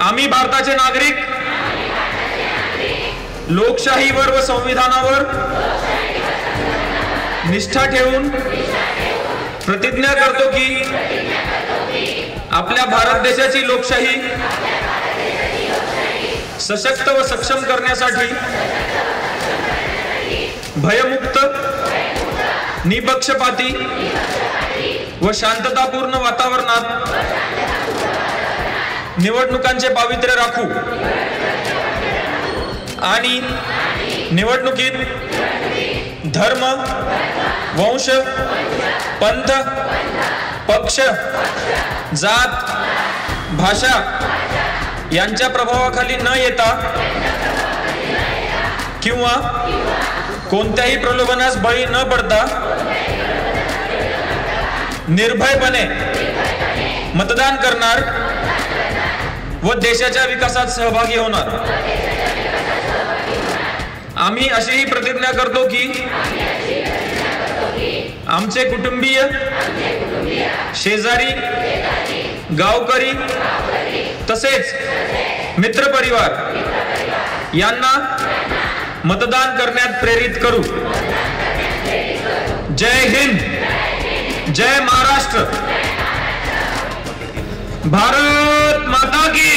आम्ही भारताचे नागरिक लोकशाहीवर व संविधानावर निष्ठा ठेवून प्रतिज्ञा करतो की आपल्या भारत देशाची लोकशाही सशक्त व सक्षम करण्यासाठी भयमुक्त, निपक्षपाती व शांततापूर्ण वातावरणात निवडणुकांचे पावित्र्य राखू आणि निवडणुकीत धर्म, वंश, पंथ, पक्ष, जात, भाषा यांच्या प्रभावाखाली न येता किंवा कोणत्याही प्रलोभनास बळी न पडता निर्भयपणे मतदान करणार व देशाच्या विकासात सहभागी होणार। आम्ही अशीही प्रतिज्ञा करतो की आमचे कुटुंबीय, शेजारी, गावकरी तसेच मित्रपरिवार यांना मतदान करण्यात प्रेरित करू। जय हिंद, जय महाराष्ट्र, भारत माता की।